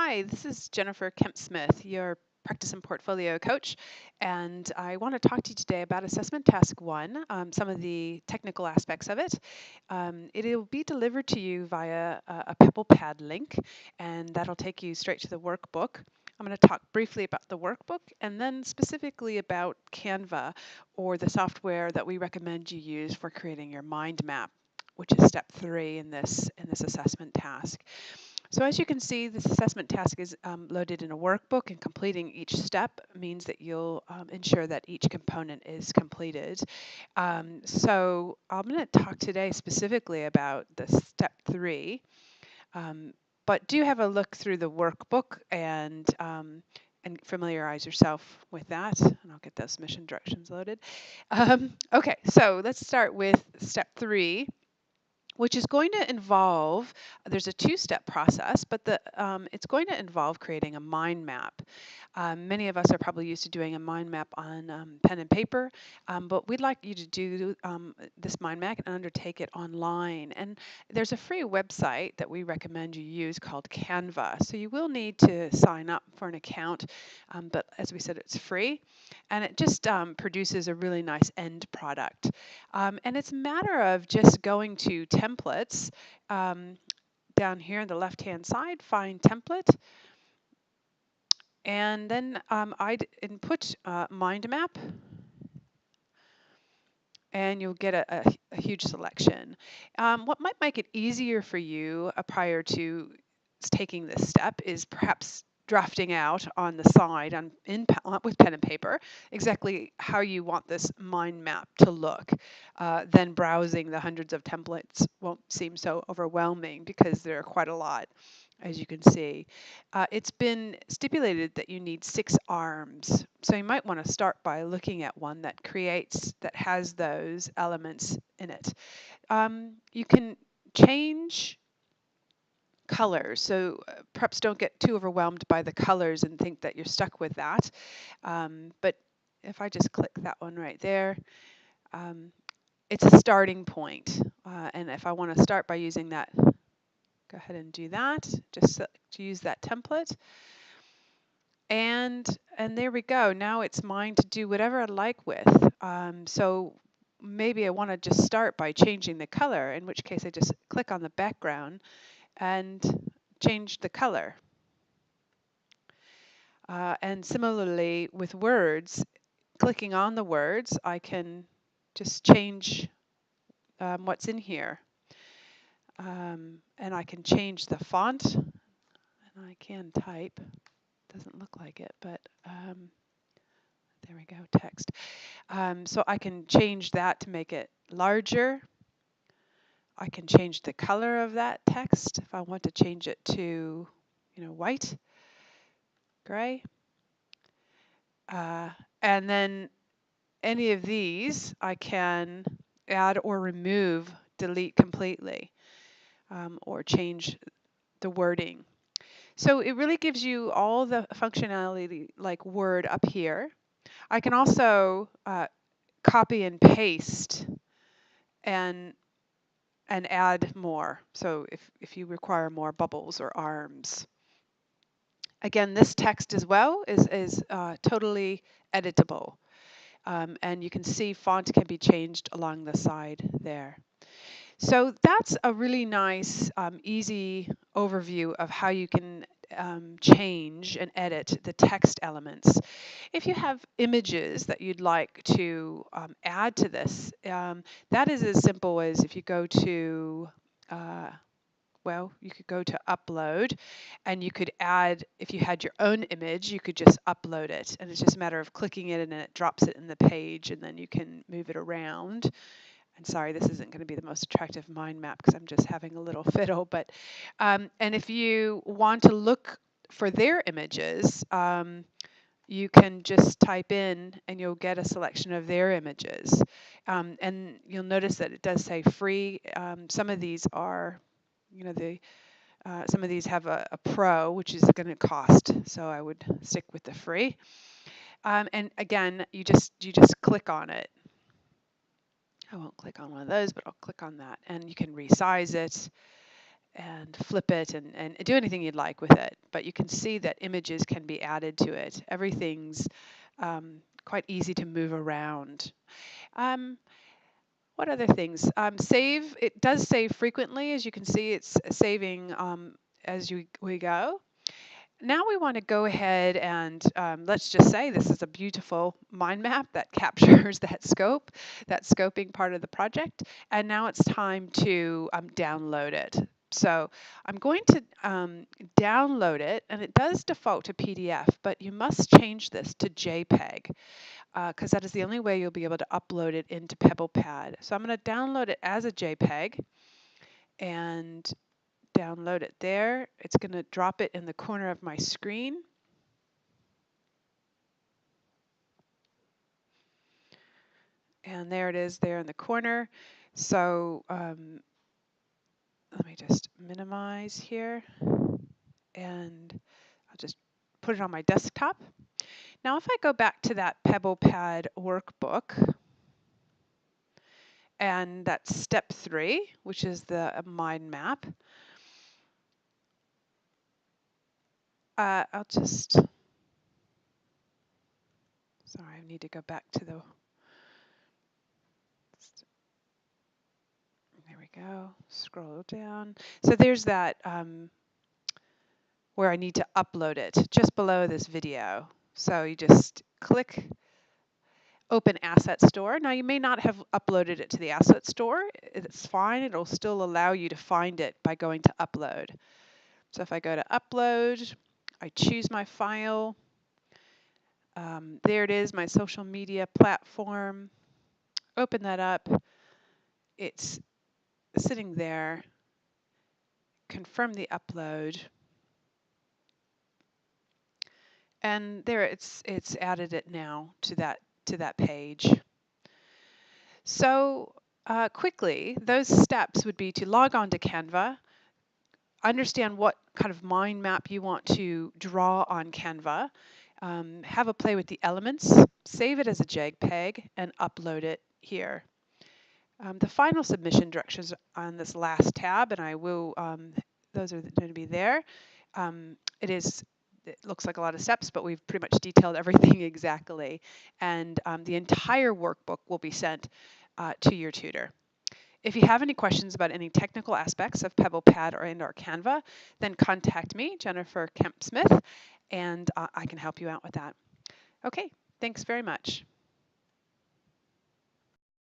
Hi, this is Jennifer Kemp-Smith, your practice and portfolio coach, and I want to talk to you today about assessment task one, some of the technical aspects of it. It'll be delivered to you via a Pebble Pad link, and that'll take you straight to the workbook. I'm going to talk briefly about the workbook and then specifically about Canva, or the software that we recommend you use for creating your mind map, which is step 3 in this assessment task. So as you can see, this assessment task is loaded in a workbook, and completing each step means that you'll ensure that each component is completed. So I'm going to talk today specifically about the step 3, but do have a look through the workbook and familiarize yourself with that. And I'll get those mission directions loaded. Okay, so let's start with step 3, which is going to involve, there's a two-step process, but it's going to involve creating a mind map. Many of us are probably used to doing a mind map on pen and paper, but we'd like you to do this mind map and undertake it online. And there's a free website that we recommend you use called Canva. So you will need to sign up for an account, but as we said, it's free, and it just produces a really nice end product. And it's a matter of just going to templates down here on the left-hand side, find template, and then I'd input mind map, and you'll get a huge selection. What might make it easier for you prior to taking this step is perhaps drafting out on the side with pen and paper exactly how you want this mind map to look. Then browsing the hundreds of templates won't seem so overwhelming because there are quite a lot, as you can see. It's been stipulated that you need 6 arms. So you might want to start by looking at one that has those elements in it. You can change colors. So perhaps don't get too overwhelmed by the colors and think that you're stuck with that. But if I just click that one right there, it's a starting point. And if I want to start by using that, go ahead and do that. Just to use that template. And there we go. Now it's mine to do whatever I like with. So maybe I want to just start by changing the color, in which case I just click on the background and change the color. And similarly with words, clicking on the words, I can just change what's in here. And I can change the font, and I can type. Doesn't look like it, but there we go, text. So I can change that to make it larger. I can change the color of that text if I want to change it to, white, gray. And then any of these I can add or remove, delete completely, or change the wording. So it really gives you all the functionality like Word up here. I can also copy and paste and add more. So if you require more bubbles or arms. Again, this text as well is totally editable. And you can see font can be changed along the side there. So that's a really nice, easy overview of how you can change and edit the text elements. If you have images that you'd like to add to this, that is as simple as if you go to you could go to upload, and you could add, if you had your own image, you could just upload it. And it's just a matter of clicking it and then it drops it in the page, and then you can move it around. And sorry, this isn't going to be the most attractive mind map because I'm just having a little fiddle. But and if you want to look for their images, you can just type in and you'll get a selection of their images. And you'll notice that it does say free. Some of these are, some of these have a pro, which is going to cost. So I would stick with the free. And again, you just click on it. I won't click on one of those, but I'll click on that, and you can resize it and flip it and do anything you'd like with it. But you can see that images can be added to it. Everything's quite easy to move around. Um, what other things? Save, it does save frequently. As you can see, it's saving as we go. Now we want to go ahead and let's just say this is a beautiful mind map that captures that scope, that scoping part of the project. And now it's time to download it. So I'm going to download it, and it does default to PDF, but you must change this to JPEG because that is the only way you'll be able to upload it into PebblePad. So I'm going to download it as a JPEG and download it there. It's going to drop it in the corner of my screen. And there it is there in the corner. So let me just minimize here, and I'll just put it on my desktop. Now if I go back to that PebblePad workbook, and that's step 3, which is the mind map, I'll just, sorry, I need to go back to the, there we go, scroll down. So there's that where I need to upload it, just below this video. So you just click Open Asset Store. Now you may not have uploaded it to the Asset Store. It's fine, it'll still allow you to find it by going to Upload. So if I go to Upload, I choose my file. There it is, my social media platform. Open that up. It's sitting there. Confirm the upload. And there it's added it now to that page. So quickly, those steps would be to log on to Canva, understand what kind of mind map you want to draw on Canva, have a play with the elements, save it as a JPEG, and upload it here. The final submission directions on this last tab, and I will, those are going to be there. It looks like a lot of steps, but we've pretty much detailed everything exactly. And the entire workbook will be sent to your tutor. If you have any questions about any technical aspects of PebblePad or Canva, then contact me, Jennifer Kemp Smith, and I can help you out with that. Okay, thanks very much.